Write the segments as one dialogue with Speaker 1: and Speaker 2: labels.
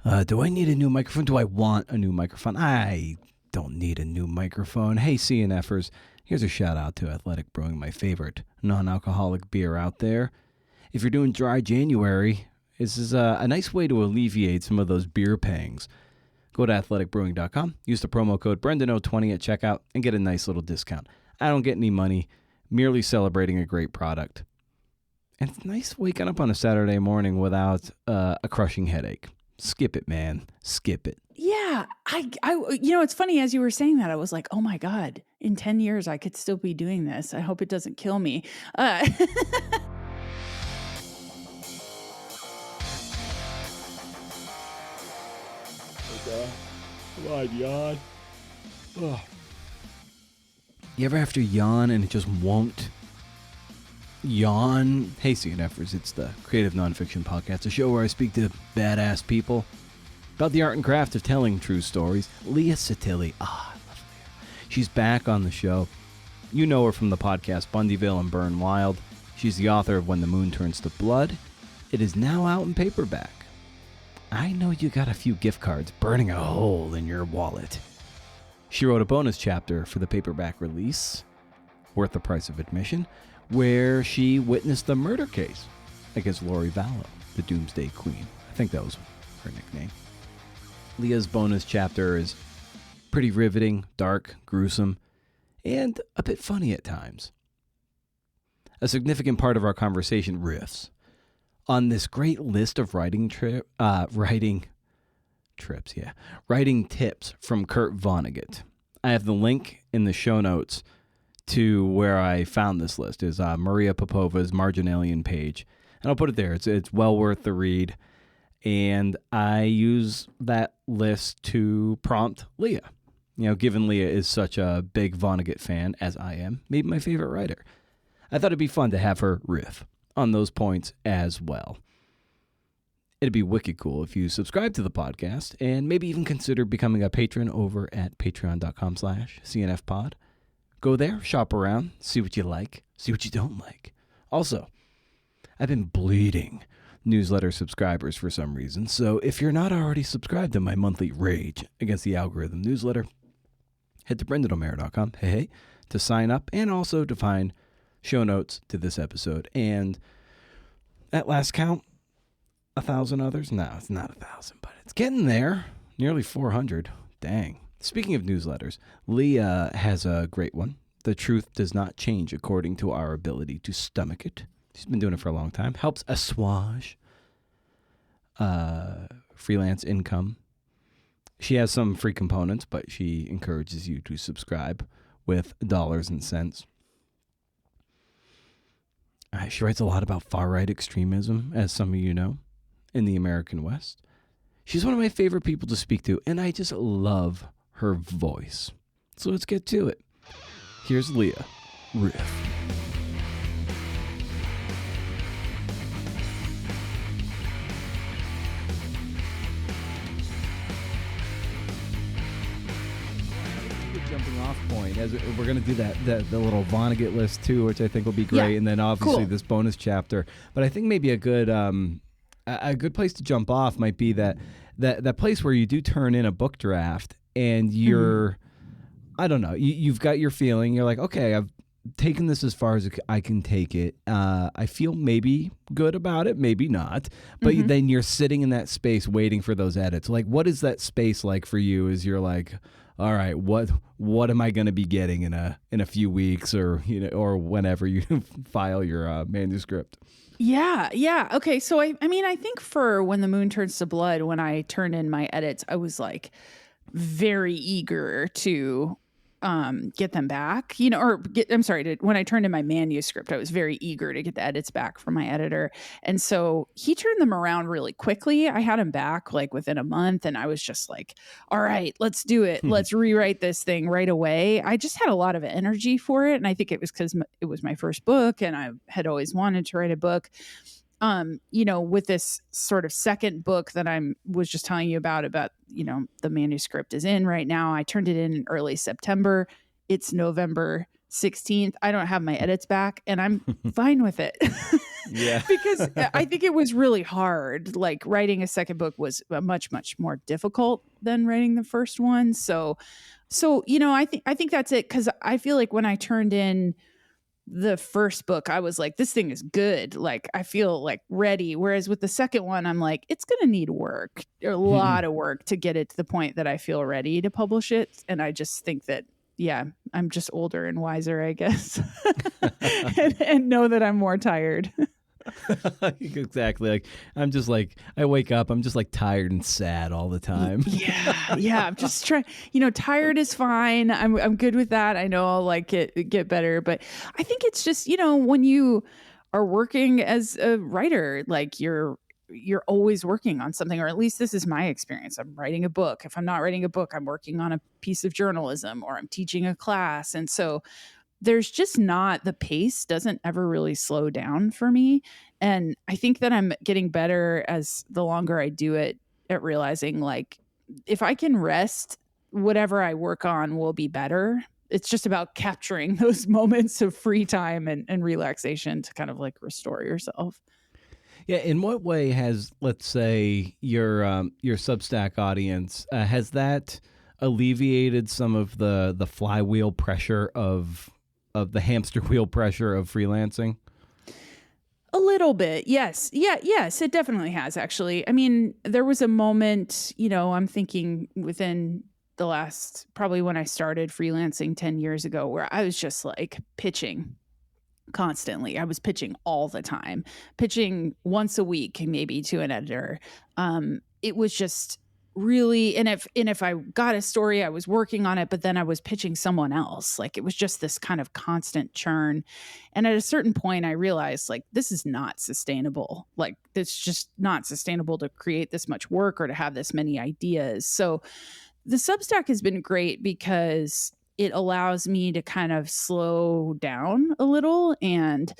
Speaker 1: Do I need a new microphone? Do I want a new microphone? I don't need a new microphone. Hey, CNFers, here's a shout out to Athletic Brewing, my favorite non-alcoholic beer out there. If you're doing dry January, this is a nice way to alleviate some of those beer pangs. Go to athleticbrewing.com, use the promo code Brendan020 at checkout, and get a nice little discount. I don't get any money, merely celebrating a great product. And it's nice waking up on a Saturday morning without a crushing headache. Skip it, man. Skip it.
Speaker 2: Yeah. It's funny, as you were saying that, I was like, oh my God, in 10 years, I could still be doing this. I hope it doesn't kill me.
Speaker 1: Okay. Come on, yawn. Oh. You ever have to yawn and it just won't yawn? Hey, CNFers, it's the Creative Nonfiction Podcast, a show where I speak to badass people about the art and craft of telling true stories. Leah Sottile. I love Leah. She's back on the show. You know her from the podcast Bundyville and Burn Wild. She's the author of When the Moon Turns to Blood. It is now out in paperback. I know you got a few gift cards burning a hole in your wallet. She wrote a bonus chapter for the paperback release, worth the price of admission, where she witnessed the murder case against Lori Vallow, the Doomsday Queen. I think that was her nickname. Leah's bonus chapter is pretty riveting, dark, gruesome, and a bit funny at times. A significant part of our conversation, Riffs, on this great list of writing tips from Kurt Vonnegut. I have the link in the show notes to where I found this list. Is Maria Popova's Marginalian page, and I'll put it there. It's well worth the read, and I use that list to prompt Leah. You know, given Leah is such a big Vonnegut fan, as I am, maybe my favorite writer, I thought it'd be fun to have her riff on those points as well. It'd be wicked cool if you subscribe to the podcast and maybe even consider becoming a patron over at patreon.com/CNFpod. Go there, shop around, see what you like, see what you don't like. Also, I've been bleeding newsletter subscribers for some reason, so if you're not already subscribed to my monthly Rage Against the Algorithm newsletter, head to brendanomeyer.com, to sign up and also to find show notes to this episode. And at last count, 1,000 others? No, it's not 1,000, but it's getting there. Nearly 400. Dang. Speaking of newsletters, Leah has a great one. The truth does not change according to our ability to stomach it. She's been doing it for a long time. Helps assuage freelance income. She has some free components, but she encourages you to subscribe with dollars and cents. She writes a lot about far-right extremism, as some of you know, in the American West. She's one of my favorite people to speak to, and I just love her voice. So let's get to it. Here's Leah. Riff. Jumping off point, as we're going to do the little Vonnegut list too, which I think will be great, yeah, and then obviously this bonus chapter. But I think maybe a good place to jump off might be that place where you do turn in a book draft and you're, I don't know, you've got your feeling. You're like, okay, I've taken this as far as I can take it. I feel maybe good about it, maybe not. But then you're sitting in that space waiting for those edits. Like, what is that space like for you? As you're like, all right, what am I going to be getting in a few weeks, or or whenever you file your manuscript?
Speaker 2: Yeah. Okay, so I think for When the Moon Turns to Blood, when I turned in my edits, I was like very eager to get them back, when I turned in my manuscript, I was very eager to get the edits back from my editor. And so he turned them around really quickly. I had them back like within a month, and I was just like, all right, let's do it. Let's rewrite this thing right away. I just had a lot of energy for it. And I think it was because it was my first book and I had always wanted to write a book. With this sort of second book that was just telling you about, the manuscript is in right now. I turned it in early September. It's November 16th. I don't have my edits back and I'm fine with it.
Speaker 1: Yeah.
Speaker 2: because I think it was really hard. Like writing a second book was much, much more difficult than writing the first one. So, I think that's it. Cause I feel like when I turned in the first book, I was like, this thing is good. Like, I feel like ready. Whereas with the second one, I'm like, it's going to need work, a lot of work to get it to the point that I feel ready to publish it. And I just think that, yeah, I'm just older and wiser, I guess, and know that I'm more tired.
Speaker 1: Exactly. Like I'm just like I wake up, I'm just like tired and sad all the time.
Speaker 2: Yeah. I'm just trying. Tired is fine. I'm good with that. I know I'll like get better, but I think it's just when you are working as a writer, like you're always working on something, or at least this is my experience. I'm writing a book. If I'm not writing a book, I'm working on a piece of journalism or I'm teaching a class, and so there's just not the pace doesn't ever really slow down for me. And I think that I'm getting better as the longer I do it at realizing like if I can rest, whatever I work on will be better. It's just about capturing those moments of free time and relaxation to kind of like restore yourself.
Speaker 1: Yeah. In what way has, let's say, your Substack audience has that alleviated some of the flywheel pressure of the hamster wheel pressure of freelancing?
Speaker 2: A little bit. Yes. Yeah. Yes, it definitely has actually. I mean, there was a moment, I'm thinking within the last, probably when I started freelancing 10 years ago, where I was just like pitching constantly. I was pitching all the time, pitching once a week, maybe to an editor. It was just really, and if I got a story, I was working on it, but then I was pitching someone else. Like it was just this kind of constant churn. And at a certain point, I realized like this is not sustainable. Like it's just not sustainable to create this much work or to have this many ideas. So the Substack has been great because it allows me to kind of slow down a little and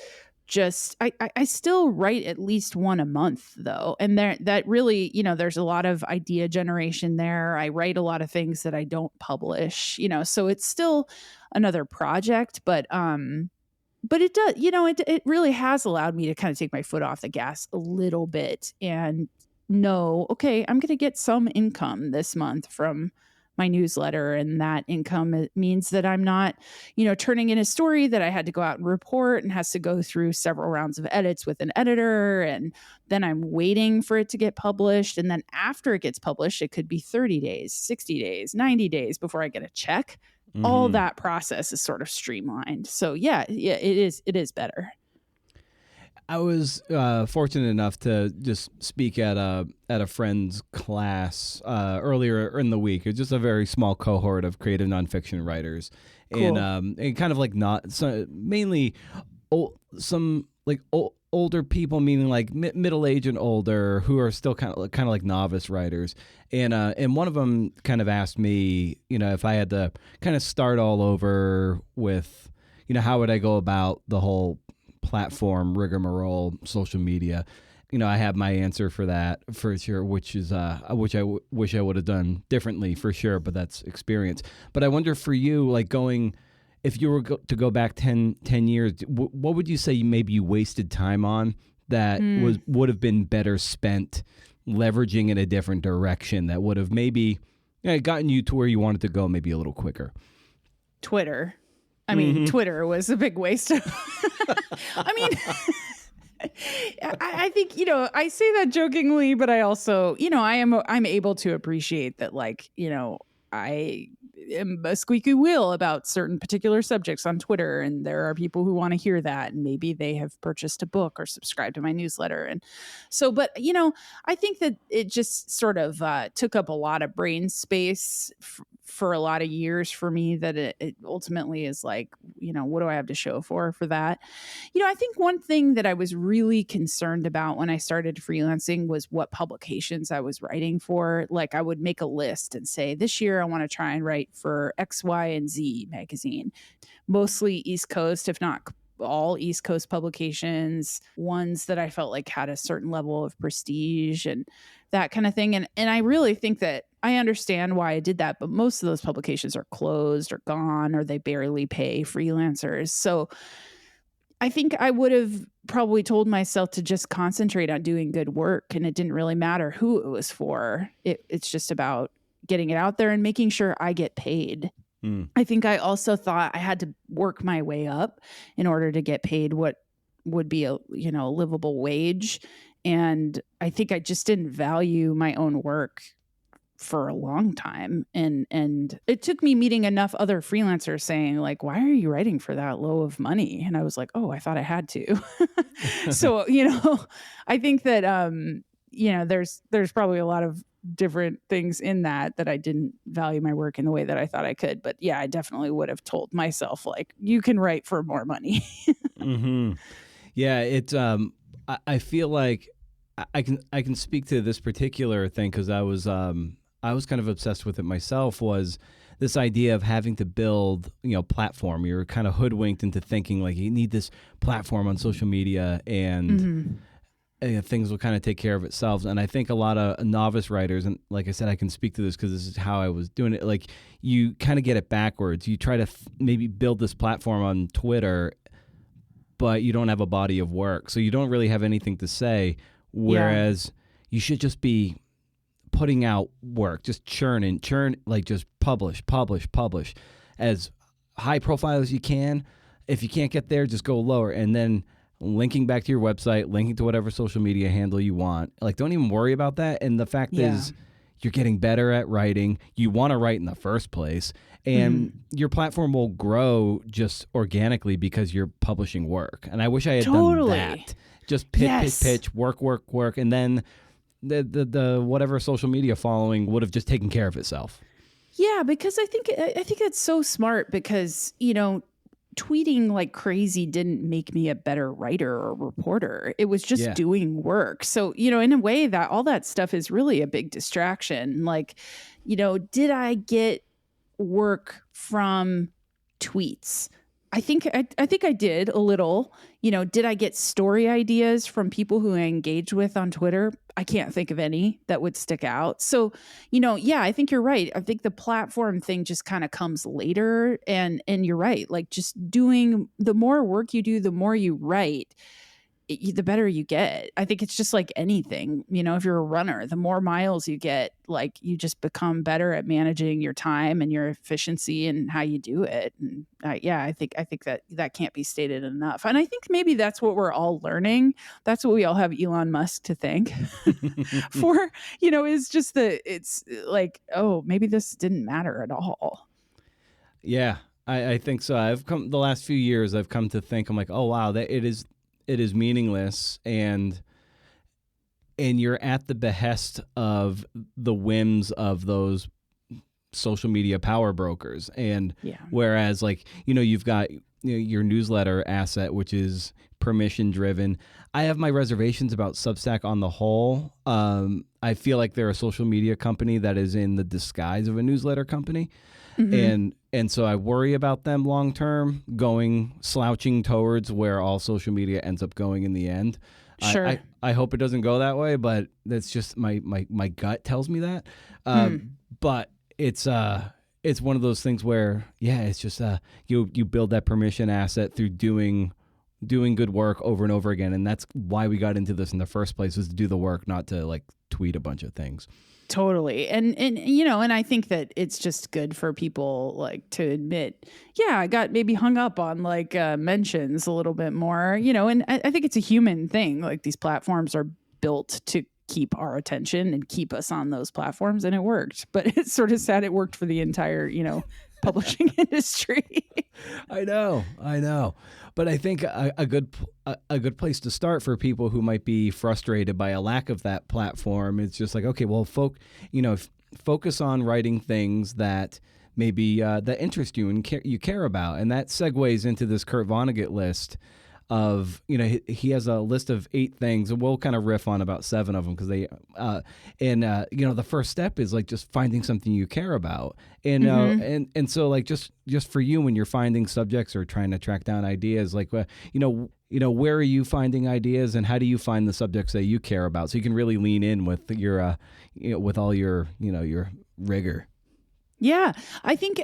Speaker 2: just I still write at least one a month though. And there that really, there's a lot of idea generation there. I write a lot of things that I don't publish, so it's still another project, but it does, it really has allowed me to kind of take my foot off the gas a little bit and know, okay, I'm going to get some income this month from my newsletter. And that income means that I'm not, turning in a story that I had to go out and report and has to go through several rounds of edits with an editor. And then I'm waiting for it to get published. And then after it gets published, it could be 30 days, 60 days, 90 days before I get a check. All that process is sort of streamlined. So yeah, it is better.
Speaker 1: I was fortunate enough to just speak at a friend's class earlier in the week. It was just a very small cohort of creative nonfiction writers,
Speaker 2: Cool.
Speaker 1: and kind of like not so, mainly some like older people, meaning like middle age and older, who are still kind of like novice writers. And one of them kind of asked me, if I had to kind of start all over with, how would I go about the whole platform rigmarole, social media. I have my answer for that for sure, which is which I wish I would have done differently for sure, but that's experience. But I wonder for you, like if you were to go back 10 years, what would you say maybe you wasted time on that would have been better spent leveraging in a different direction that would have maybe gotten you to where you wanted to go maybe a little quicker?
Speaker 2: Twitter. I mean, Twitter was a big waste of. I mean, I think I say that jokingly, but I also I'm able to appreciate that, like, I am a squeaky wheel about certain particular subjects on Twitter, and there are people who want to hear that, and maybe they have purchased a book or subscribed to my newsletter, and so. But I think that it just sort of took up a lot of brain space for a lot of years for me, that it ultimately is like, what do I have to show for that? I think one thing that I was really concerned about when I started freelancing was what publications I was writing for. Like I would make a list and say, this year I want to try and write for X, Y, and Z magazine, mostly East Coast, if not all East Coast publications, ones that I felt like had a certain level of prestige and that kind of thing. And I really think that I understand why I did that, but most of those publications are closed or gone, or they barely pay freelancers. So I think I would have probably told myself to just concentrate on doing good work, and it didn't really matter who it was for. It's just about getting it out there and making sure I get paid. I think I also thought I had to work my way up in order to get paid what would be a livable wage. And I think I just didn't value my own work for a long time. And it took me meeting enough other freelancers saying like, why are you writing for that low of money? And I was like, oh, I thought I had to. So, I think that, there's probably a lot of different things in that I didn't value my work in the way that I thought I could. But yeah, I definitely would have told myself like, you can write for more money.
Speaker 1: Mm-hmm. Yeah, it's I feel like I can speak to this particular thing because I was kind of obsessed with it myself. Was this idea of having to build platform? You're kind of hoodwinked into thinking like you need this platform on social media and things will kind of take care of itself. And I think a lot of novice writers, and like I said, I can speak to this because this is how I was doing it. Like you kind of get it backwards. You try to maybe build this platform on Twitter, but you don't have a body of work. So you don't really have anything to say. Whereas you should just be putting out work, just churn, like just publish as high profile as you can. If you can't get there, just go lower. And then linking back to your website, linking to whatever social media handle you want. Like, don't even worry about that. And the fact is you're getting better at writing. You want to write in the first place. And your platform will grow just organically because you're publishing work. And I wish I had done that. Just pitch, work, and then the whatever social media following would have just taken care of itself.
Speaker 2: Yeah, because I think it's so smart because, tweeting like crazy didn't make me a better writer or reporter. It was just doing work. So, in a way that all that stuff is really a big distraction. Like, did I get work from tweets? I think I did a little. Did I get story ideas from people who I engaged with on Twitter? I can't think of any that would stick out. So, I think you're right. I think the platform thing just kind of comes later. And you're right. Like just doing the more work you do, the more you write, the better you get. I think it's just like anything, if you're a runner, the more miles you get, like you just become better at managing your time and your efficiency and how you do it. And I think that can't be stated enough. And I think maybe that's what we're all learning. That's what we all have Elon Musk to thank for, is just it's like, oh, maybe this didn't matter at all.
Speaker 1: Yeah, I think so. The last few years, I've come to think, I'm like, oh, wow, that it is meaningless, and you're at the behest of the whims of those social media power brokers. And whereas like, you've got your newsletter asset, which is permission driven. I have my reservations about Substack on the whole. I feel like they're a social media company that is in the disguise of a newsletter company. And so I worry about them long term slouching towards where all social media ends up going in the end.
Speaker 2: Sure.
Speaker 1: I hope it doesn't go that way, but that's just my gut tells me that. But it's one of those things where it's just you build that permission asset through doing good work over and over again, and that's why we got into this in the first place, was to do the work, not to like tweet a bunch of things.
Speaker 2: Totally. And I think that it's just good for people like to admit, I got maybe hung up on like mentions a little bit more, and I think it's a human thing. Like these platforms are built to keep our attention and keep us on those platforms, and it worked. But it's sort of sad it worked for the entire, publishing industry.
Speaker 1: I know. But I think a good place to start for people who might be frustrated by a lack of that platform is just like, okay, well, focus on writing things that maybe that interest you and you care about, and that segues into this Kurt Vonnegut list of, he has a list of 8 things, and we'll kind of riff on about 7 of them because they the first step is like just finding something you care about, and and so like just for you, when you're finding subjects or trying to track down ideas, like where are you finding ideas, and how do you find the subjects that you care about, so you can really lean in with your with all your your rigor.
Speaker 2: Yeah, I think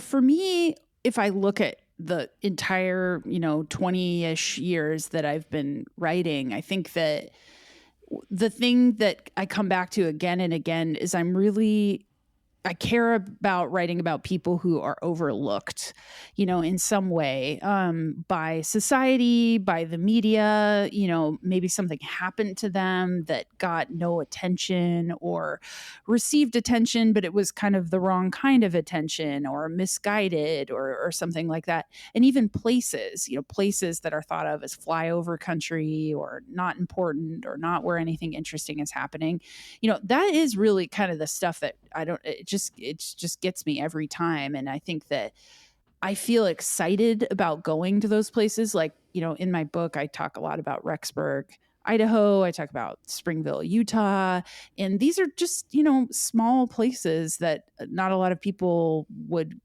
Speaker 2: for me, if I look at the entire, 20-ish years that I've been writing. I think that the thing that I come back to again and again is I care about writing about people who are overlooked, in some way, by society, by the media. Maybe something happened to them that got no attention or received attention, but it was kind of the wrong kind of attention or misguided or something like that. And even places that are thought of as flyover country or not important or not where anything interesting is happening. That is really kind of the stuff that it just gets me every time. And I think that I feel excited about going to those places. Like, in my book, I talk a lot about Rexburg, Idaho. I talk about Springville, Utah. And these are just, small places that not a lot of people would,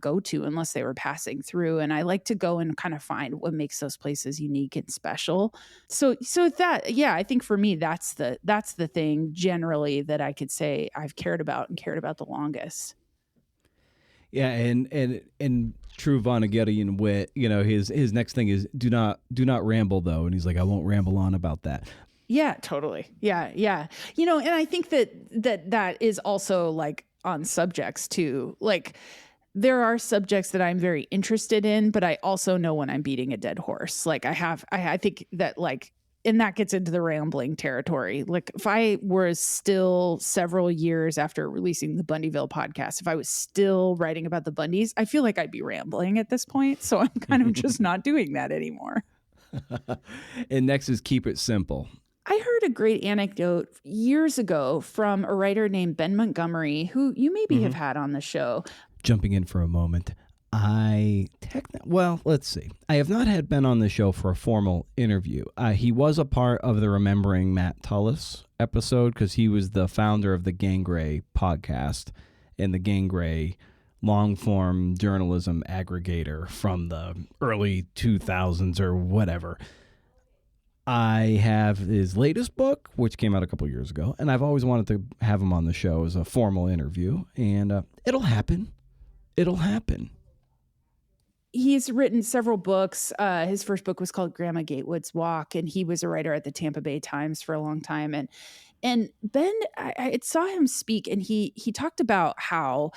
Speaker 2: go to unless they were passing through. And I like to go and kind of find what makes those places unique and special. So that, yeah, I think for me, that's the thing generally that I could say I've cared about the longest.
Speaker 1: Yeah, and true Vonnegutian wit, his next thing is do not ramble though, and he's like, I won't ramble on about that.
Speaker 2: Yeah, totally. Yeah. And I think that is also like on subjects too. Like, there are subjects that I'm very interested in, but I also know when I'm beating a dead horse. Like I think that like, and that gets into the rambling territory. Like, if I was still several years after releasing the Bundyville podcast, if I was still writing about the Bundys, I feel like I'd be rambling at this point. So I'm kind of just not doing that anymore.
Speaker 1: And next is keep it simple.
Speaker 2: I heard a great anecdote years ago from a writer named Ben Montgomery, who you maybe have had on the show.
Speaker 1: Jumping in for a moment. Let's see. I have not had Ben on the show for a formal interview. He was a part of the Remembering Matt Tullis episode because he was the founder of the Gangray podcast and the Gangray long-form journalism aggregator from the early 2000s or whatever. I have his latest book, which came out a couple years ago, and I've always wanted to have him on the show as a formal interview, and it'll happen. It'll happen.
Speaker 2: He's written several books. His first book was called Grandma Gatewood's Walk, and he was a writer at the Tampa Bay Times for a long time. And Ben, I saw him speak, and he talked about how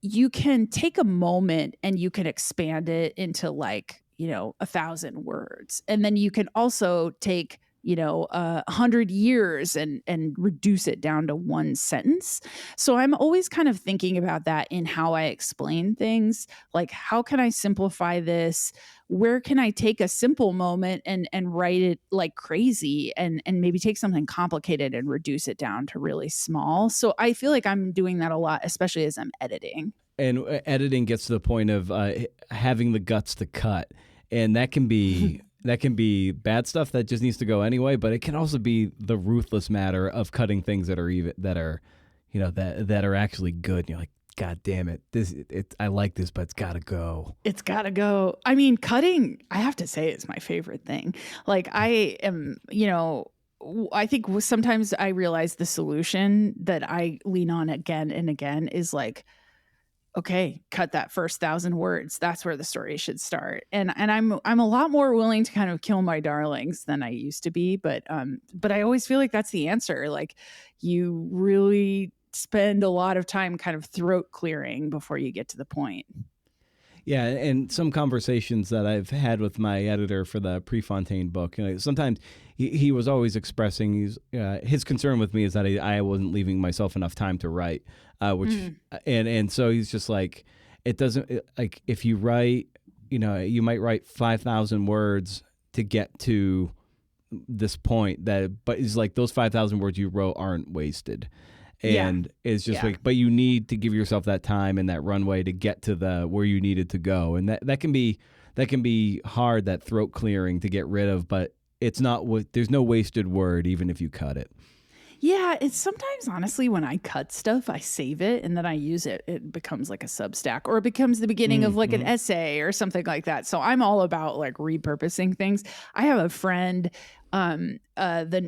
Speaker 2: you can take a moment and you can expand it into 1,000 words, and then you can also take 100 years and reduce it down to one sentence. So I'm always kind of thinking about that in how I explain things. Like, how can I simplify this? Where can I take a simple moment and write it like crazy and maybe take something complicated and reduce it down to really small? So I feel like I'm doing that a lot, especially as I'm editing.
Speaker 1: And editing gets to the point of having the guts to cut. And that can be that can be bad stuff that just needs to go anyway, but it can also be the ruthless matter of cutting things that are actually good. And you're like, God damn it. I like this, but it's gotta go.
Speaker 2: It's gotta go. I mean, cutting, I have to say, is my favorite thing. Like, I am, I think sometimes I realize the solution that I lean on again and again is like, okay, cut that first 1,000 words. That's where the story should start. And I'm a lot more willing to kind of kill my darlings than I used to be. But I always feel like that's the answer. Like, you really spend a lot of time kind of throat clearing before you get to the point.
Speaker 1: Yeah, and some conversations that I've had with my editor for the Prefontaine book, sometimes he was always expressing his concern with me is that I wasn't leaving myself enough time to write, and so he's just like, it doesn't, like, if you write, you might write 5,000 words to get to this point, but it's like those 5,000 words you wrote aren't wasted. And it's just like, but you need to give yourself that time and that runway to get to where you needed to go. And that can be hard, that throat clearing to get rid of, but it's not, there's no wasted word, even if you cut it.
Speaker 2: Yeah, it's sometimes honestly when I cut stuff, I save it and then I use it. It becomes like a Substack or it becomes the beginning of like an
Speaker 1: Mm-hmm.
Speaker 2: essay or something like that. So I'm all about like repurposing things. I have a friend,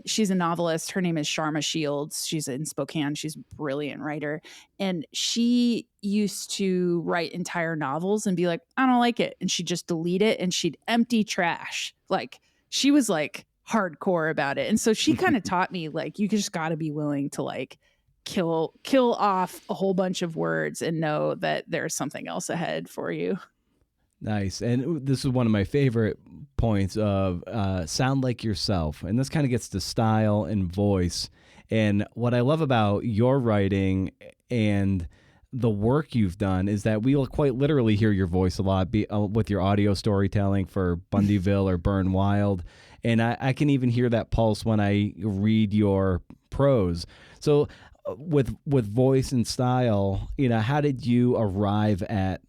Speaker 2: she's a novelist. Her name is Sharma Shields. She's in Spokane. She's a brilliant writer. And she used to write entire novels and be like, I don't like it. And she'd just delete it and she'd empty trash. Like she was like hardcore about it. And so she kind of taught me like you just got to be willing to like kill off a whole bunch of words and know that there's something else ahead for you.
Speaker 1: Nice. And this is one of my favorite points of sound like yourself. And this kind of gets to style and voice. And what I love about your writing and the work you've done is that we will quite literally hear your voice a lot with your audio storytelling for Bundyville or Burn Wild. And I can even hear that pulse when I read your prose. So with voice and style, how did you arrive at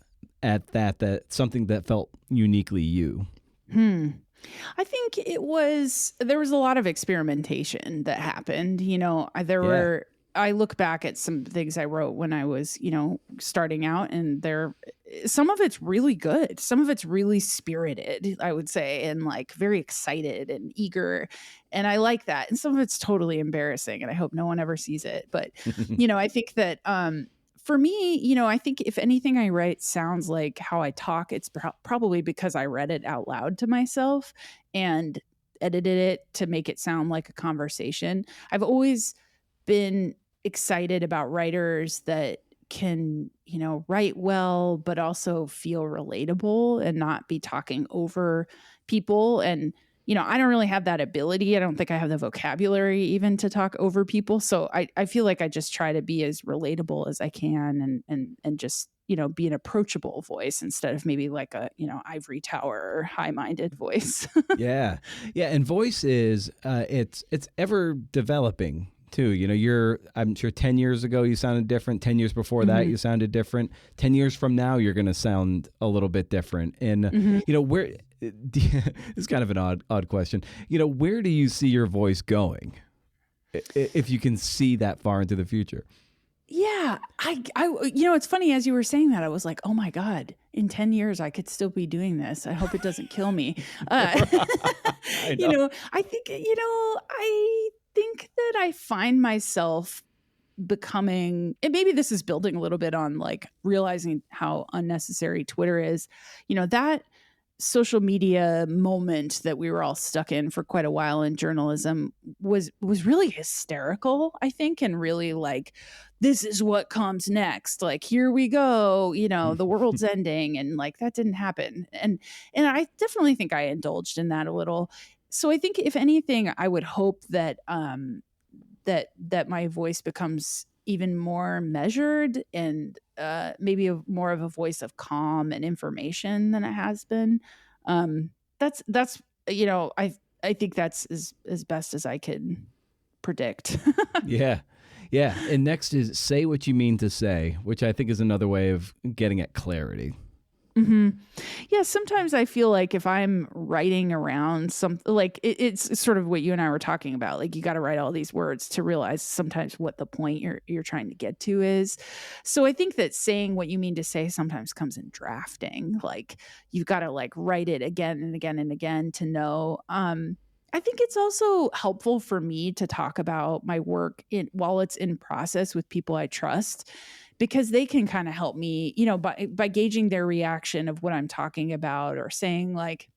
Speaker 1: that something that felt uniquely you?
Speaker 2: I think there was a lot of experimentation that happened.
Speaker 1: Yeah.
Speaker 2: I look back at some things I wrote when I was, starting out, and some of it's really good. Some of it's really spirited, I would say, and like very excited and eager. And I like that. And some of it's totally embarrassing, and I hope no one ever sees it. But, I think that for me, I think if anything I write sounds like how I talk, it's probably because I read it out loud to myself and edited it to make it sound like a conversation. I've always been excited about writers that can, write well, but also feel relatable and not be talking over people. And, I don't really have that ability. I don't think I have the vocabulary even to talk over people. So I feel like I just try to be as relatable as I can and just, be an approachable voice instead of maybe like a, ivory tower or high-minded voice.
Speaker 1: Yeah. Yeah. And voice is, it's ever developing too. I'm sure 10 years ago you sounded different. 10 years before that
Speaker 2: Mhm.
Speaker 1: you sounded different. 10 years from now you're going to sound a little bit different. And
Speaker 2: Mhm.
Speaker 1: where it's kind of an odd question. Where do you see your voice going? If you can see that far into the future.
Speaker 2: Yeah, it's funny as you were saying that, I was like, oh my God, in 10 years, I could still be doing this. I hope it doesn't kill me.
Speaker 1: I know.
Speaker 2: I think that I find myself becoming, and maybe this is building a little bit on like realizing how unnecessary Twitter is, that social media moment that we were all stuck in for quite a while in journalism was really hysterical, I think, and really like, this is what comes next, like here we go, the world's ending, and like that didn't happen. And I definitely think I indulged in that a little. So I think if anything, I would hope that that my voice becomes even more measured and maybe more of a voice of calm and information than it has been. Um, that's I think that's as best as I could predict.
Speaker 1: Yeah. Yeah. And next is say what you mean to say, which I think is another way of getting at clarity.
Speaker 2: hmm Yeah, sometimes I feel like if I'm writing around something, like it's sort of what you and I were talking about. Like you got to write all these words to realize sometimes what the point you're trying to get to is. So I think that saying what you mean to say sometimes comes in drafting. Like you've got to like write it again and again and again to know. I think it's also helpful for me to talk about my work while it's in process with people I trust, because they can kind of help me, by gauging their reaction of what I'm talking about, or saying like,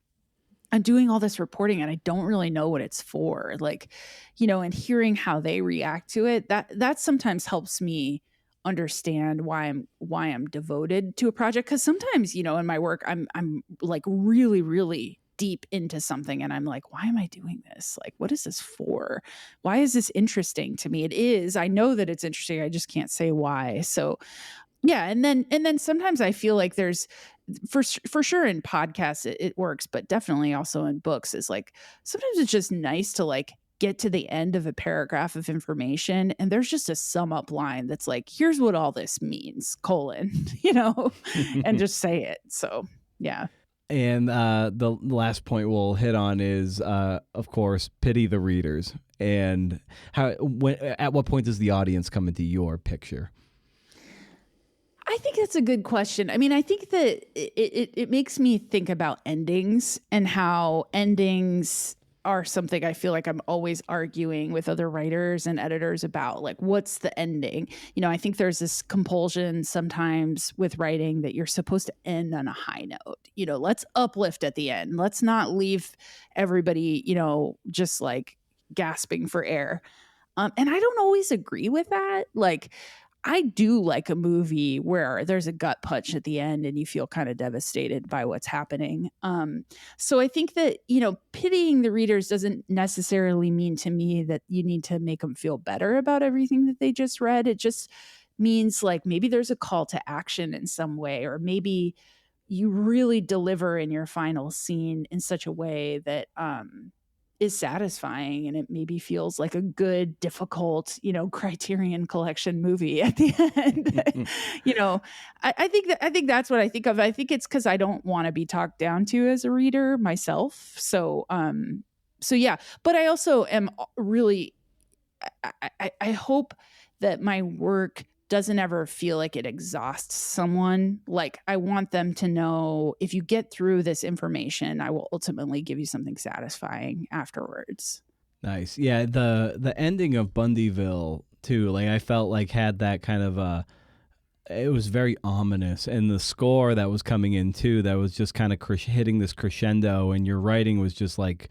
Speaker 2: I'm doing all this reporting and I don't really know what it's for, like, and hearing how they react to it, that sometimes helps me understand why I'm devoted to a project. Cause sometimes, in my work, I'm like really, really deep into something and I'm like, why am I doing this? Like, what is this for? Why is this interesting to me? It is, I know that it's interesting. I just can't say why. So yeah, and then sometimes I feel like there's for sure in podcasts it works, but definitely also in books is like sometimes it's just nice to like get to the end of a paragraph of information and there's just a sum up line that's like, here's what all this means, colon, and just say it. So yeah.
Speaker 1: And the last point we'll hit on is, of course, pity the readers. And at what point does the audience come into your picture?
Speaker 2: I think that's a good question. I mean, I think that it makes me think about endings and how endings are something I feel like I'm always arguing with other writers and editors about, like, what's the ending? I think there's this compulsion sometimes with writing that you're supposed to end on a high note. Let's uplift at the end. Let's not leave everybody, just like gasping for air. And I don't always agree with that. Like, I do like a movie where there's a gut punch at the end and you feel kind of devastated by what's happening. So I think that, pitying the readers doesn't necessarily mean to me that you need to make them feel better about everything that they just read. It just means like maybe there's a call to action in some way, or maybe you really deliver in your final scene in such a way that is satisfying, and it maybe feels like a good, difficult, Criterion Collection movie at the end. I think that's what I think of. I think it's because I don't want to be talked down to as a reader myself. So yeah. But I also am really I hope that my work doesn't ever feel like it exhausts someone. Like, I want them to know, if you get through this information, I will ultimately give you something satisfying afterwards.
Speaker 1: Nice. Yeah, the ending of Bundyville too, like I felt like had that kind of it was very ominous, and the score that was coming in too, that was just kind of hitting this crescendo, and your writing was just like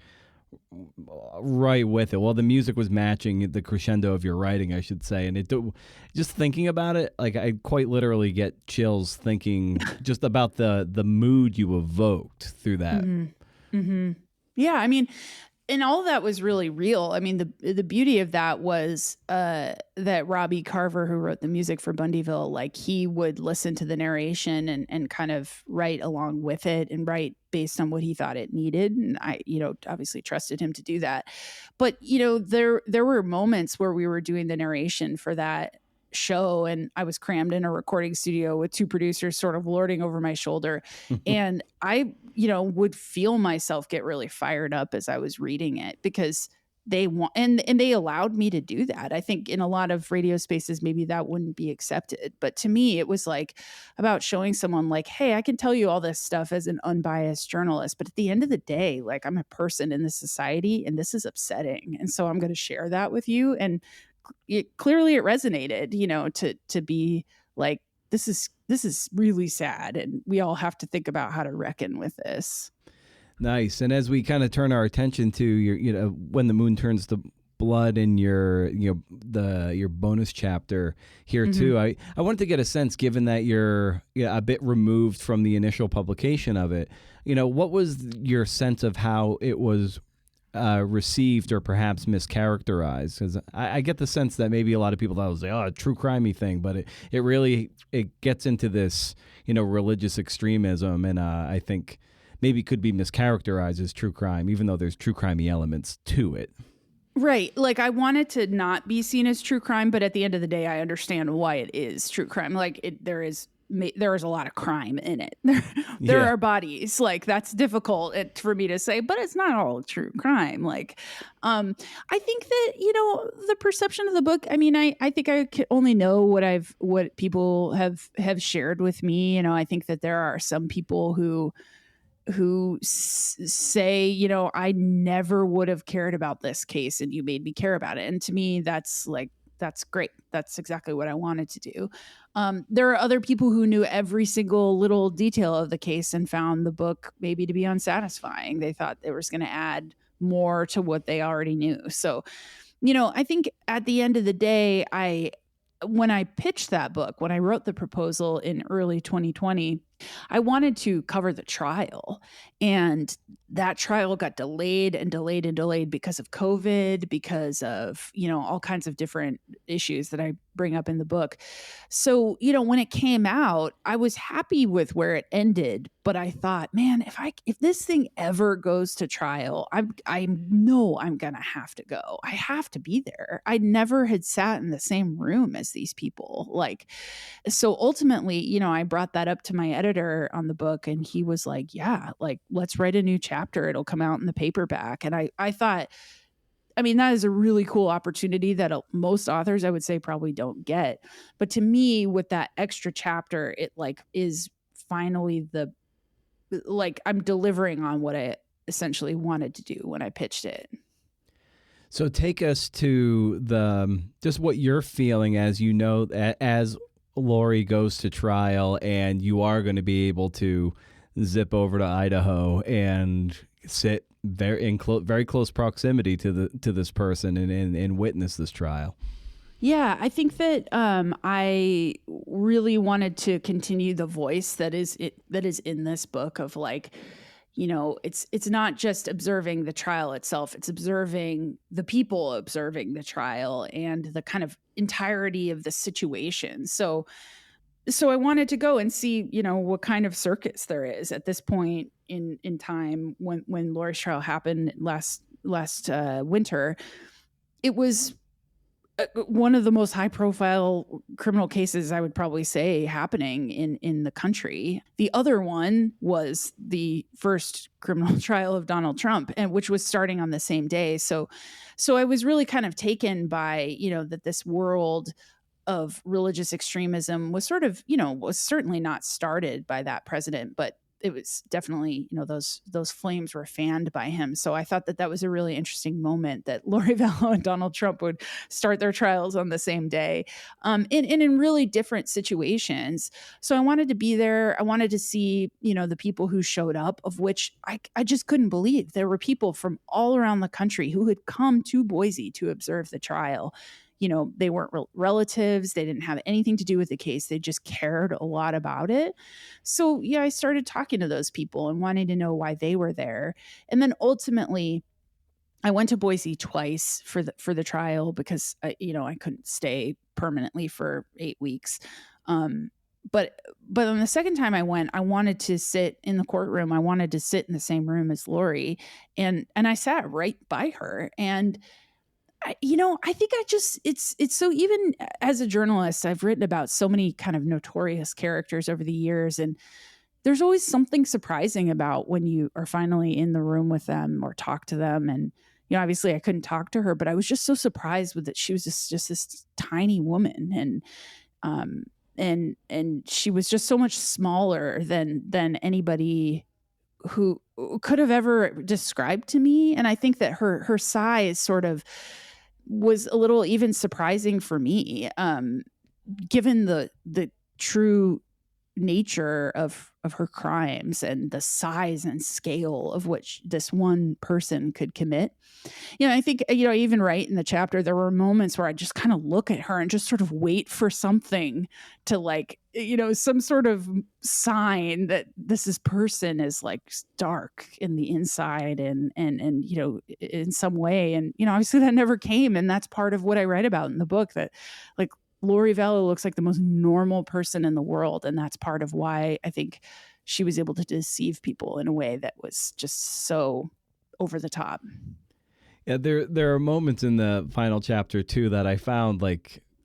Speaker 1: right with it. Well, the music was matching the crescendo of your writing, I should say. And just thinking about it, like I quite literally get chills thinking just about the mood you evoked through that.
Speaker 2: Mm-hmm. Mm-hmm. Yeah, I mean, and all of that was really real. I mean, the beauty of that was that Robbie Carver, who wrote the music for Bundyville, like, he would listen to the narration and kind of write along with it and write based on what he thought it needed. And I, obviously trusted him to do that. But, there were moments where we were doing the narration for that show, and I was crammed in a recording studio with two producers sort of lording over my shoulder. And I, would feel myself get really fired up as I was reading it, because they want, and they allowed me to do that. I think in a lot of radio spaces, maybe that wouldn't be accepted. But to me, it was like about showing someone like, hey, I can tell you all this stuff as an unbiased journalist, but at the end of the day, like, I'm a person in this society and this is upsetting. And so I'm going to share that with you. And clearly it resonated, to be like, this is really sad, and we all have to think about how to reckon with this.
Speaker 1: Nice. And as we kind of turn our attention to your, when the moon turns to blood in your, your bonus chapter here too, I wanted to get a sense, given that you're a bit removed from the initial publication of it, what was your sense of how it was received or perhaps mischaracterized? Because I get the sense that maybe a lot of people thought it was like, a true crimey thing, but it really gets into this, religious extremism, and I think maybe could be mischaracterized as true crime, even though there's true crimey elements to it.
Speaker 2: Right. Like, I want it to not be seen as true crime, but at the end of the day, I understand why it is true crime. Like, there is a lot of crime in it. There are bodies. Like, that's difficult for me to say, but it's not all true crime. Like, I think that, the perception of the book, I mean, I think I can only know what people have shared with me. I think that there are some people who say, I never would have cared about this case and you made me care about it. And to me, that's great. That's exactly what I wanted to do. There are other people who knew every single little detail of the case and found the book maybe to be unsatisfying. They thought it was going to add more to what they already knew. So, I think at the end of the day, when I pitched that book, when I wrote the proposal in early 2020, I wanted to cover the trial. And that trial got delayed and delayed and delayed because of COVID, because of, all kinds of different issues that I bring up in the book. So, when it came out, I was happy with where it ended, but I thought, man, if this thing ever goes to trial, I know I'm going to have to go. I have to be there. I never had sat in the same room as these people. So ultimately, I brought that up to my editor on the book, and he was like, yeah, let's write a new chapter. It'll come out in the paperback. And I thought, that is a really cool opportunity that most authors, I would say, probably don't get. But to me, with that extra chapter, it is finally I'm delivering on what I essentially wanted to do when I pitched it.
Speaker 1: So take us to just what you're feeling as as Lori goes to trial, and you are going to be able to zip over to Idaho and sit in very close proximity to this person and witness this trial.
Speaker 2: Yeah, I think that I really wanted to continue the voice that is in this book of it's not just observing the trial itself, it's observing the people observing the trial and the kind of entirety of the situation. So I wanted to go and see, what kind of circus there is at this point in time when Lori's trial happened last winter. It was one of the most high profile criminal cases, I would probably say, happening in the country. The other one was the first criminal trial of Donald Trump, and which was starting on the same day. So I was really kind of taken by, that this world of religious extremism was sort of, was certainly not started by that president, but it was definitely, those flames were fanned by him. So I thought that was a really interesting moment that Lori Vallow and Donald Trump would start their trials on the same day, in really different situations. So I wanted to be there. I wanted to see, the people who showed up, of which I just couldn't believe there were people from all around the country who had come to Boise to observe the trial. They weren't relatives. They didn't have anything to do with the case. They just cared a lot about it. So yeah, I started talking to those people and wanting to know why they were there. And then ultimately, I went to Boise twice for the trial because I couldn't stay permanently for 8 weeks. But on the second time I went, I wanted to sit in the courtroom. I wanted to sit in the same room as Lori, and I sat right by her. And I think it's so, even as a journalist, I've written about so many kind of notorious characters over the years. And there's always something surprising about when you are finally in the room with them or talk to them. And, obviously I couldn't talk to her, but I was just so surprised with that. She was just this tiny woman. And she was just so much smaller than anybody who could have ever described to me. And I think that her size sort of was a little even surprising for me, given the true nature of her crimes and the size and scale of which this one person could commit. I think, I even write in the chapter, there were moments where I just kind of look at her and just sort of wait for something to some sort of sign that this person is dark in the inside and in some way. And, obviously that never came. And that's part of what I write about in the book, that Lori Vallow looks like the most normal person in the world. And that's part of why I think she was able to deceive people in a way that was just so over the top.
Speaker 1: Yeah, there are moments in the final chapter too that I found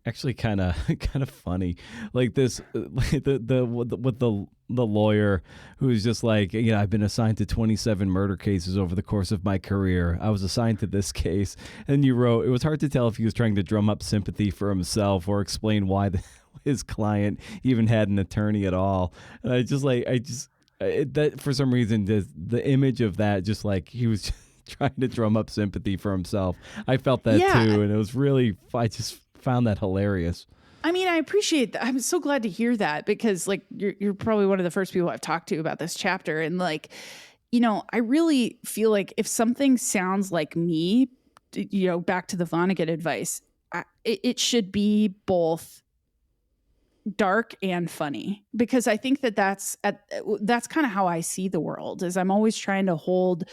Speaker 1: actually kind of funny, like this, with the lawyer who's just I've been assigned to 27 murder cases over the course of my career. I was assigned to this case, and you wrote it was hard to tell if he was trying to drum up sympathy for himself or explain why his client even had an attorney at all. And that for some reason the image of that just he was trying to drum up sympathy for himself. I felt that too, and it was really, I just found that hilarious.
Speaker 2: I appreciate that. I'm so glad to hear that, because you're probably one of the first people I've talked to about this chapter. And I really feel like if something sounds like me, back to the Vonnegut advice, it should be both dark and funny, because I think that that's kind of how I see the world. Is I'm always trying to hold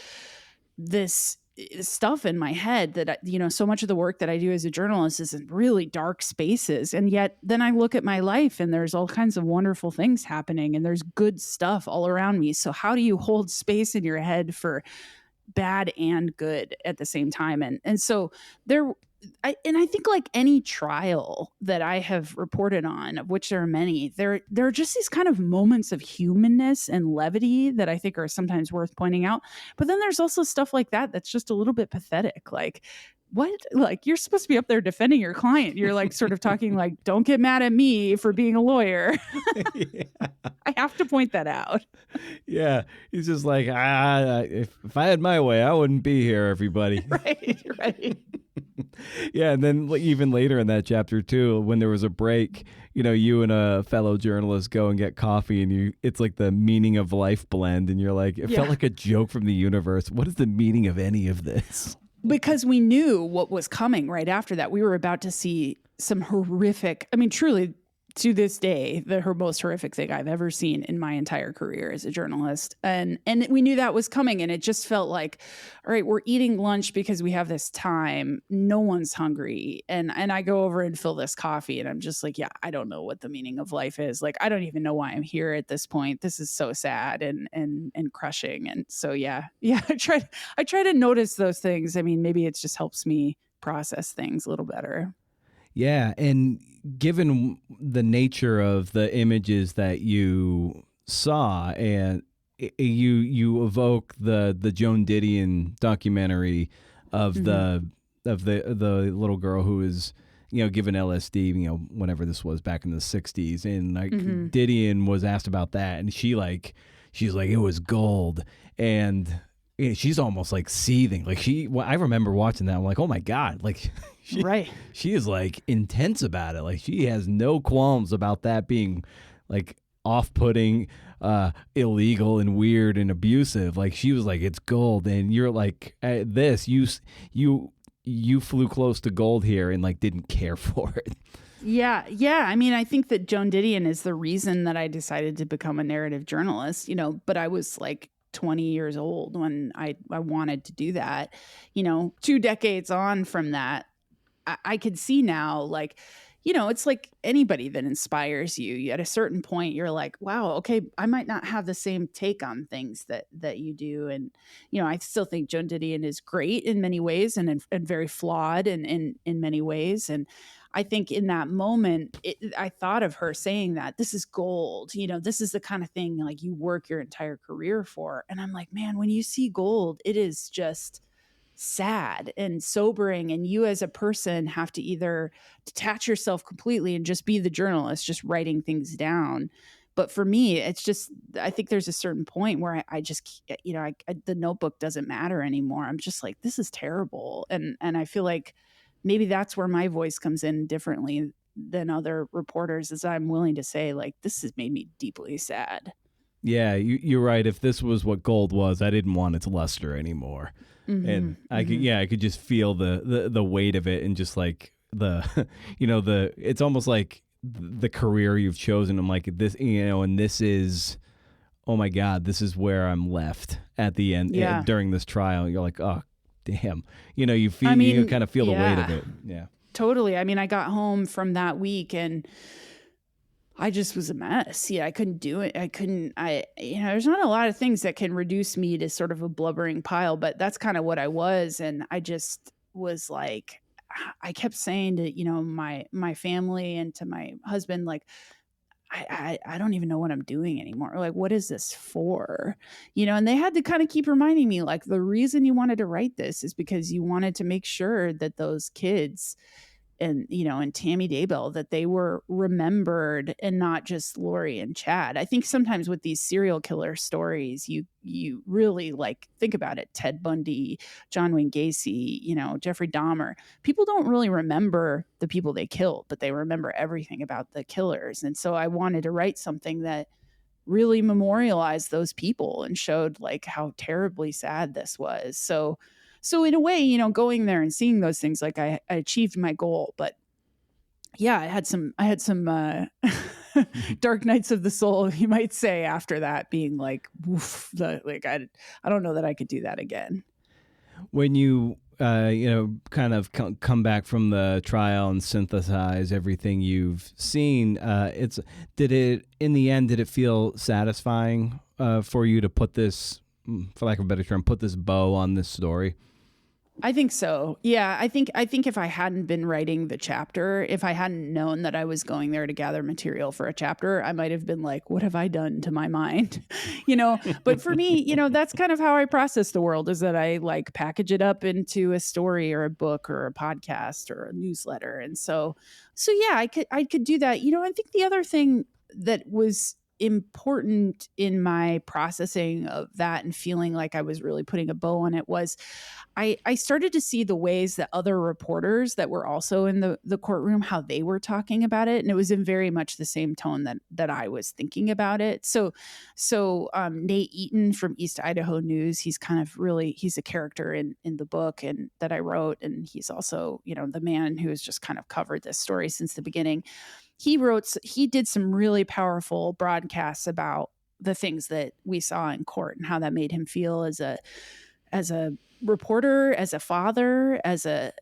Speaker 2: this stuff in my head that so much of the work that I do as a journalist is in really dark spaces, and yet then I look at my life and there's all kinds of wonderful things happening and there's good stuff all around me. So how do you hold space in your head for bad and good at the same time? And so there I think, like any trial that I have reported on, of which there are many, there are just these kind of moments of humanness and levity that I think are sometimes worth pointing out. But then there's also stuff like that that's just a little bit pathetic. Like, what? Like, you're supposed to be up there defending your client. You're like sort of talking like, don't get mad at me for being a lawyer.
Speaker 1: Yeah.
Speaker 2: I have to point that out.
Speaker 1: Yeah, he's just like, if I had my way, I wouldn't be here, everybody.
Speaker 2: Right.
Speaker 1: Yeah, and then even later in that chapter too, when there was a break, you and a fellow journalist go and get coffee, and it's like the meaning of life blend, and you're like, it felt like a joke from the universe. What is the meaning of any of this?
Speaker 2: Because we knew what was coming right after that. We were about to see some horrific, I mean, truly, to this day, her most horrific thing I've ever seen in my entire career as a journalist. And we knew that was coming, and it just felt like, all right, we're eating lunch because we have this time. No one's hungry. And I go over and fill this coffee, and I'm just like, yeah, I don't know what the meaning of life is. Like, I don't even know why I'm here at this point. This is so sad and crushing. And so, yeah, I try to notice those things. I mean, maybe it just helps me process things a little better.
Speaker 1: Yeah, and given the nature of the images that you saw, and you evoke the Joan Didion documentary of the little girl who was given LSD, whenever this was back in the 60s, and like Didion was asked about that, and she's like, it was gold, and she's almost like seething. Like I remember watching that. I'm like, oh my God, like. She is like intense about it. Like she has no qualms about that being like off-putting, illegal and weird and abusive. Like she was like, it's gold, and you're like, this you flew close to gold here and like didn't care for it.
Speaker 2: Yeah. I mean, I think that Joan Didion is the reason that I decided to become a narrative journalist. But I was like 20 years old when I wanted to do that. 2 decades on from that, I could see now, like, it's like anybody that inspires you. At a certain point, you're like, wow, okay, I might not have the same take on things that you do. And, I still think Joan Didion is great in many ways and very flawed in many ways. And I think in that moment, I thought of her saying that this is gold, this is the kind of thing like you work your entire career for. And I'm like, man, when you see gold, it is just sad and sobering, and you as a person have to either detach yourself completely and just be the journalist, just writing things down. But for me, it's just, I think there's a certain point where I just, the notebook doesn't matter anymore. I'm just like, this is terrible. And I feel like maybe that's where my voice comes in differently than other reporters, is I'm willing to say, like, this has made me deeply sad.
Speaker 1: Yeah, you're right. If this was what gold was, I didn't want its luster anymore. And I could just feel the weight of it, and just like it's almost like the career you've chosen. I'm like, this, and this is, oh my God, this is where I'm left at the end during this trial. You're like, oh damn, you feel, you kind of feel the weight of it. Yeah,
Speaker 2: totally. I mean, I got home from that week and I just was a mess. Yeah, I couldn't do it. There's not a lot of things that can reduce me to sort of a blubbering pile, but that's kind of what I was. And I just was like, I kept saying to, my family and to my husband, like, I don't even know what I'm doing anymore. Like, what is this for? And they had to kind of keep reminding me, like, the reason you wanted to write this is because you wanted to make sure that those kids and Tammy Daybell, that they were remembered and not just Lori and Chad. I think sometimes with these serial killer stories, you really like think about it. Ted Bundy, John Wayne Gacy, Jeffrey Dahmer. People don't really remember the people they killed, but they remember everything about the killers. And so I wanted to write something that really memorialized those people and showed like how terribly sad this was. So in a way, going there and seeing those things, like I achieved my goal. But yeah, I had some dark nights of the soul, you might say, after that, being like, woof, I don't know that I could do that again.
Speaker 1: When you kind of come back from the trial and synthesize everything you've seen, did it feel satisfying for you to put this, for lack of a better term, put this bow on this story?
Speaker 2: I think so. Yeah, I think if I hadn't been writing the chapter, if I hadn't known that I was going there to gather material for a chapter, I might have been like, what have I done to my mind? But for me, that's kind of how I process the world, is that I like package it up into a story or a book or a podcast or a newsletter. And so yeah, I could do that. I think the other thing that was important in my processing of that and feeling like I was really putting a bow on it was I started to see the ways that other reporters that were also in the courtroom, how they were talking about it. And it was in very much the same tone that I was thinking about it. So Nate Eaton from East Idaho News, he's a character in the book and that I wrote. And he's also, the man who has just kind of covered this story since the beginning. He did some really powerful broadcasts about the things that we saw in court and how that made him feel as a reporter, as a father, as a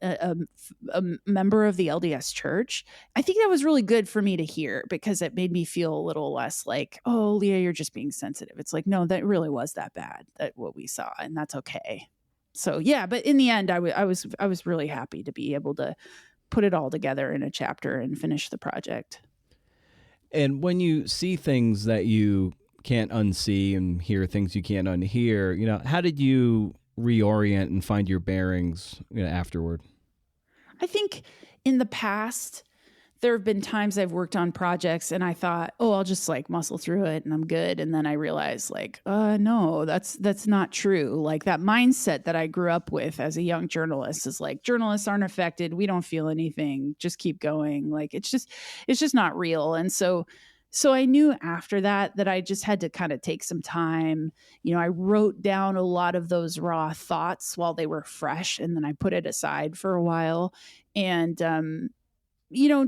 Speaker 2: member of the LDS Church. I think that was really good for me to hear, because it made me feel a little less like, oh, Leah, you're just being sensitive. It's like, no, that really was that bad, that what we saw, and that's okay. So yeah, but in the end, I was really happy to be able to put it all together in a chapter and finish the project.
Speaker 1: And when you see things that you can't unsee and hear things you can't unhear, how did you reorient and find your bearings afterward?
Speaker 2: I think in the past, there have been times I've worked on projects and I thought, oh, I'll just like muscle through it and I'm good. And then I realized like, no, that's not true. Like that mindset that I grew up with as a young journalist is like, journalists aren't affected. We don't feel anything. Just keep going. Like, it's just not real. And so I knew after that I just had to kind of take some time. I wrote down a lot of those raw thoughts while they were fresh, and then I put it aside for a while and,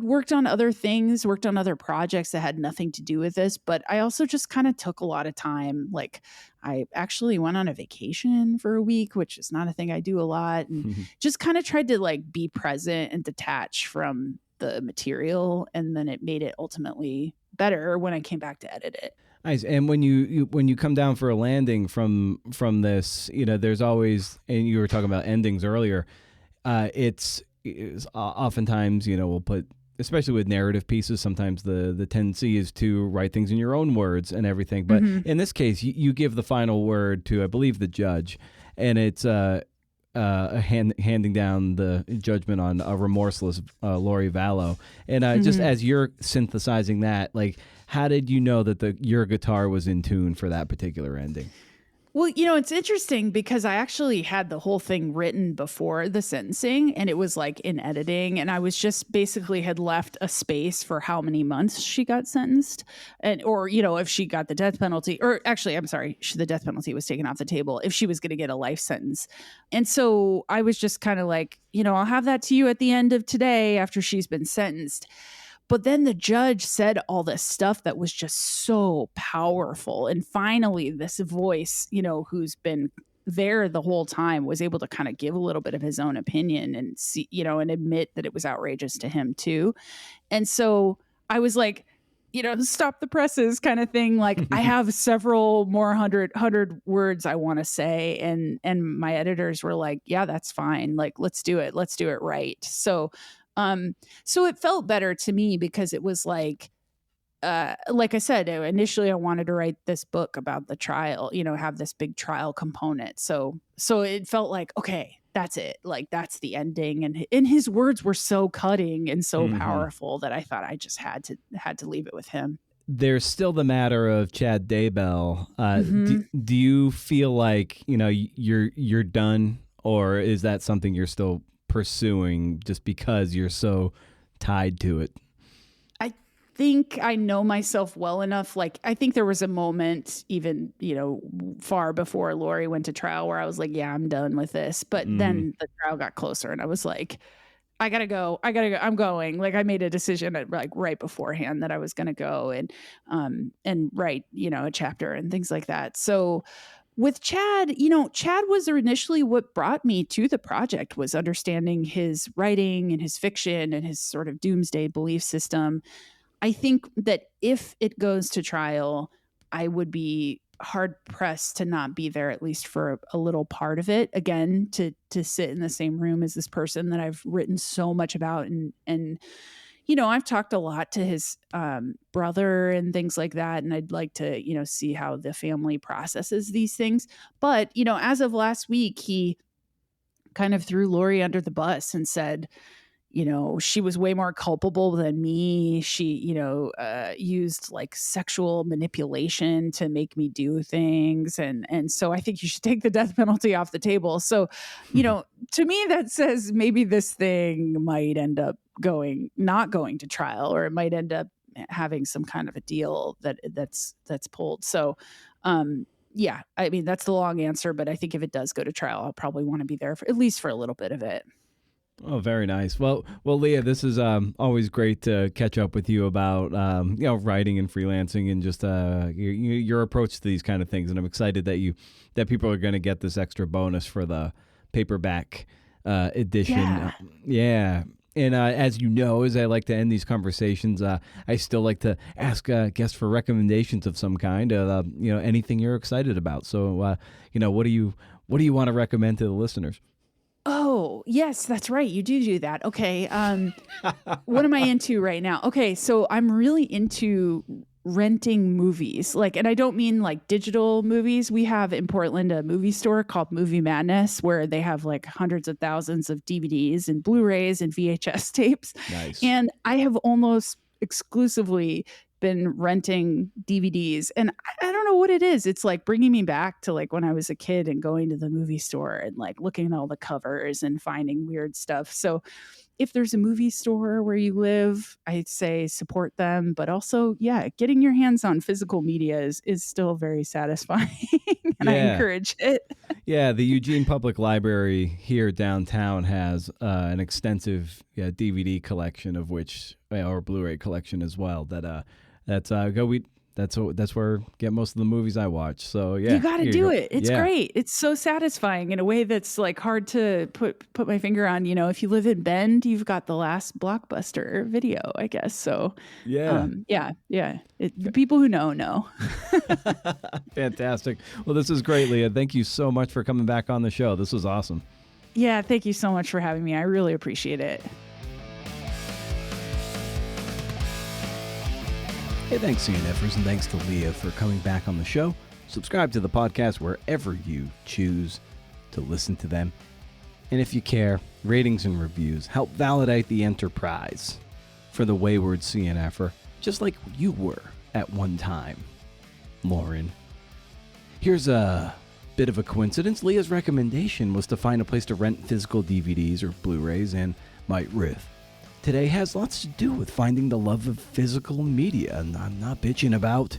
Speaker 2: worked on other things, worked on other projects that had nothing to do with this. But I also just kind of took a lot of time. Like I actually went on a vacation for a week, which is not a thing I do a lot. And just kind of tried to like be present and detach from the material. And then it made it ultimately better when I came back to edit it.
Speaker 1: Nice. And when you come down for a landing from this, there's always, and you were talking about endings earlier, it's oftentimes, we'll put, especially with narrative pieces, sometimes the tendency is to write things in your own words and everything. But in this case, you give the final word to, I believe, the judge, and it's handing down the judgment on a remorseless Lori Vallow. And just as you're synthesizing that, like, how did you know that your guitar was in tune for that particular ending?
Speaker 2: Well, it's interesting because I actually had the whole thing written before the sentencing, and it was like in editing, and I was just basically had left a space for how many months she got sentenced, or if she got the death penalty, or actually, I'm sorry, the death penalty was taken off the table, if she was going to get a life sentence. And so I was just kind of like, I'll have that to you at the end of today after she's been sentenced. But then the judge said all this stuff that was just so powerful. And finally, this voice, who's been there the whole time, was able to kind of give a little bit of his own opinion and see, and admit that it was outrageous to him too. And so I was like, stop the presses kind of thing. Like I have several more hundred words I want to say. And my editors were like, yeah, that's fine. Like, let's do it. Let's do it right. So it felt better to me because it was like I said, initially I wanted to write this book about the trial, have this big trial component. So it felt like, okay, that's it. Like that's the ending. And his words were so cutting and so powerful that I thought I just had to leave it with him.
Speaker 1: There's still the matter of Chad Daybell. Do you feel like, you're done, or is that something you're still pursuing just because you're so tied to it?
Speaker 2: I think I know myself well enough. Like, I think there was a moment even, far before Lori went to trial where I was like, yeah, I'm done with this. But then the trial got closer and I was like, I gotta go. I'm going. Like, I made a decision like right beforehand that I was gonna go and write, a chapter and things like that. So with Chad, Chad was initially what brought me to the project, was understanding his writing and his fiction and his sort of doomsday belief system. I think that if it goes to trial, I would be hard pressed to not be there, at least for a little part of it. Again, to sit in the same room as this person that I've written so much about, and I've talked a lot to his brother and things like that, and I'd like to see how the family processes these things. But as of last week, he kind of threw Lori under the bus and said, she was way more culpable than me. She, used like sexual manipulation to make me do things. And so I think you should take the death penalty off the table. So, to me, that says maybe this thing might end up not going to trial, or it might end up having some kind of a deal that's pulled. So, yeah, I mean, that's the long answer, but I think if it does go to trial, I'll probably want to be there for at least for a little bit of it.
Speaker 1: Oh, very nice. Well, Leah, this is always great to catch up with you about writing and freelancing and just your approach to these kind of things. And I'm excited that people are going to get this extra bonus for the paperback edition. Yeah. And as you know, as I like to end these conversations, I still like to ask guests for recommendations of some kind. Anything you're excited about. So, what do you want to recommend to the listeners?
Speaker 2: Oh, yes, that's right. You do that. Okay. What am I into right now? Okay. So I'm really into renting movies. And I don't mean like digital movies. We have in Portland a movie store called Movie Madness, where they have like hundreds of thousands of DVDs and Blu-rays and VHS tapes.
Speaker 1: Nice.
Speaker 2: And I have almost exclusively been renting DVDs, and I don't know what it is. It's like bringing me back to like when I was a kid and going to the movie store and like looking at all the covers and finding weird stuff. So if there's a movie store where you live, I'd say support them, but also, yeah, getting your hands on physical media is still very satisfying and I encourage it.
Speaker 1: Yeah, the Eugene Public Library here downtown has an extensive DVD collection, of which, or Blu-ray collection as well, that's where I get most of the movies I watch. So yeah,
Speaker 2: you got to do it. It's great. It's so satisfying in a way that's like hard to put my finger on. If you live in Bend, you've got the last Blockbuster video, I guess. So yeah. The people who know.
Speaker 1: Fantastic. Well, this is great, Leah. Thank you so much for coming back on the show. This was awesome.
Speaker 2: Yeah, thank you so much for having me. I really appreciate it.
Speaker 1: Hey, thanks, CNFers, and thanks to Leah for coming back on the show. Subscribe to the podcast wherever you choose to listen to them. And if you care, ratings and reviews help validate the enterprise for the wayward CNFer, just like you were at one time, Lauren. Here's a bit of a coincidence. Leah's recommendation was to find a place to rent physical DVDs or Blu-rays, and my riff today has lots to do with finding the love of physical media. And I'm not bitching about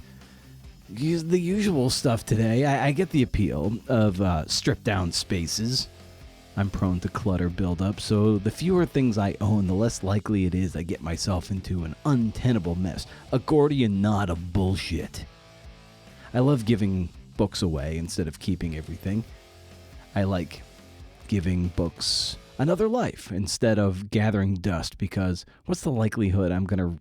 Speaker 1: the usual stuff today. I get the appeal of stripped down spaces. I'm prone to clutter buildup, so the fewer things I own, the less likely it is I get myself into an untenable mess, a Gordian knot of bullshit. I love giving books away instead of keeping everything. I like giving books another life instead of gathering dust, because what's the likelihood I'm going to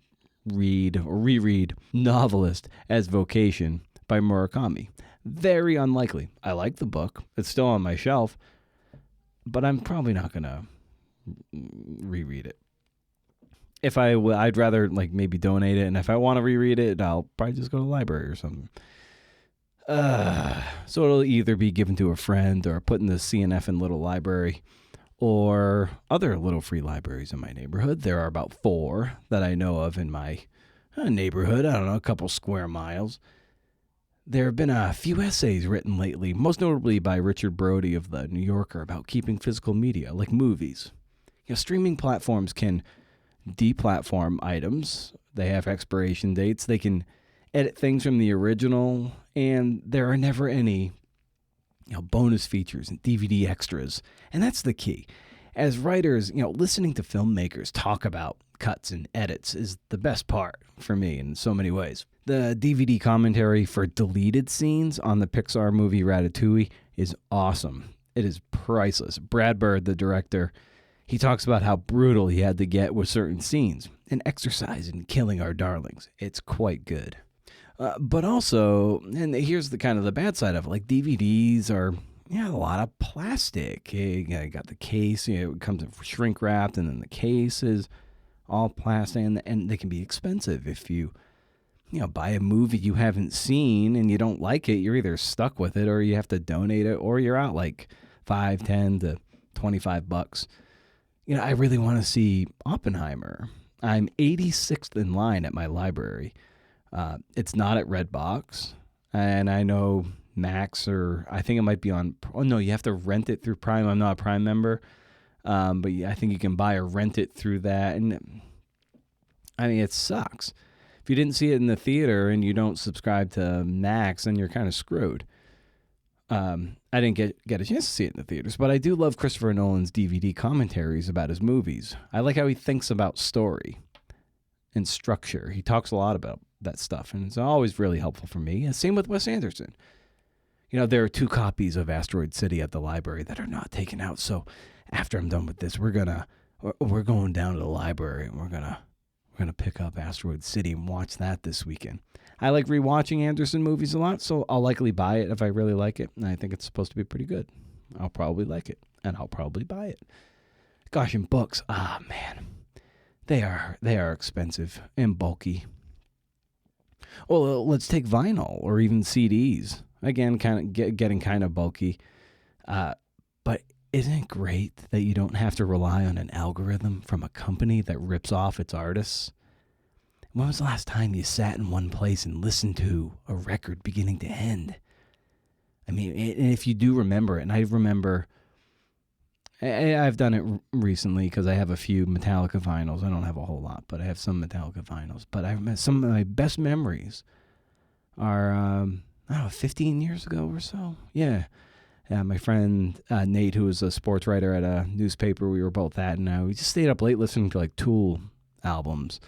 Speaker 1: read or reread Novelist as Vocation by Murakami? Very unlikely. I like the book. It's still on my shelf, but I'm probably not going to reread it. If I'd rather like maybe donate it, and if I want to reread it, I'll probably just go to the library or something. So it'll either be given to a friend or put in the CNF and Little Library, or other little free libraries in my neighborhood. There are about 4 that I know of in my neighborhood. I don't know, a couple square miles. There have been a few essays written lately, most notably by Richard Brody of The New Yorker, about keeping physical media, like movies. Streaming platforms can deplatform items. They have expiration dates. They can edit things from the original, and there are never any bonus features and DVD extras. And that's the key. As writers, listening to filmmakers talk about cuts and edits is the best part for me in so many ways. The DVD commentary for deleted scenes on the Pixar movie Ratatouille is awesome. It is priceless. Brad Bird, the director, he talks about how brutal he had to get with certain scenes, an exercise in killing our darlings. It's quite good. But also, and here's the kind of the bad side of it, like DVDs are a lot of plastic. You got the case, it comes in shrink wrapped, and then the case is all plastic, and they can be expensive. If you buy a movie you haven't seen and you don't like it, you're either stuck with it or you have to donate it, or you're out like $5, $10 to $25. I really want to see Oppenheimer. I'm 86th in line at my library. It's not at Redbox, and I know Max, or I think it might be on. Oh no, you have to rent it through Prime. I'm not a Prime member, but I think you can buy or rent it through that. And I mean, it sucks if you didn't see it in the theater and you don't subscribe to Max, then you're kind of screwed. I didn't get a chance to see it in the theaters, but I do love Christopher Nolan's DVD commentaries about his movies. I like how he thinks about story and structure. He talks a lot about that stuff, and it's always really helpful for me. And same with Wes Anderson. There are 2 copies of Asteroid City at the library that are not taken out. So after I'm done with this, we're going down to the library, and we're gonna pick up Asteroid City and watch that this weekend. I like rewatching Anderson movies a lot, so I'll likely buy it if I really like it, and I think it's supposed to be pretty good. I'll probably like it, and I'll probably buy it. Gosh, and books, man, they are expensive and bulky. Well, let's take vinyl or even CDs. Again, kind of getting kind of bulky. But isn't it great that you don't have to rely on an algorithm from a company that rips off its artists? When was the last time you sat in one place and listened to a record beginning to end? I mean, and if you do remember it, and I remember, I've done it recently because I have a few Metallica vinyls. I don't have a whole lot, but I have some Metallica vinyls. But some of my best memories are 15 years ago or so. Yeah. My friend Nate, who was a sports writer at a newspaper we were both at, and we just stayed up late listening to like Tool albums,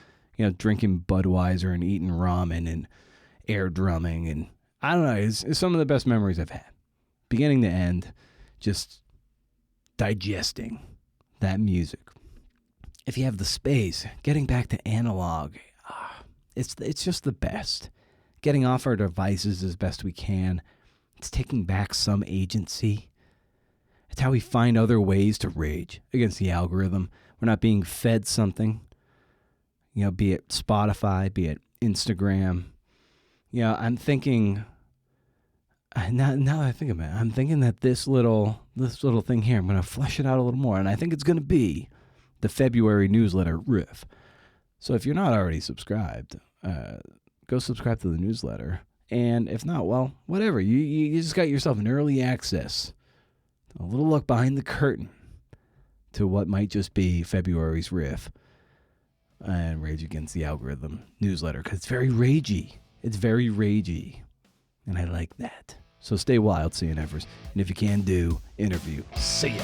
Speaker 1: drinking Budweiser and eating ramen and air drumming. And I don't know, it's some of the best memories I've had. Beginning to end, just digesting that music. If you have the space, getting back to analog, it's just the best. Getting off our devices as best we can. It's taking back some agency. It's how we find other ways to rage against the algorithm. We're not being fed something, be it Spotify, be it Instagram. I'm thinking, now that I think about it, I'm thinking that this little thing here, I'm going to flesh it out a little more. And I think it's going to be the February newsletter Riff. So if you're not already subscribed, go subscribe to the newsletter. And if not, well, whatever. You just got yourself an early access, a little look behind the curtain to what might just be February's Riff and Rage Against the Algorithm newsletter, because it's very ragey. It's very ragey, and I like that. So stay wild, CNFers. And if you can do, interview. See ya.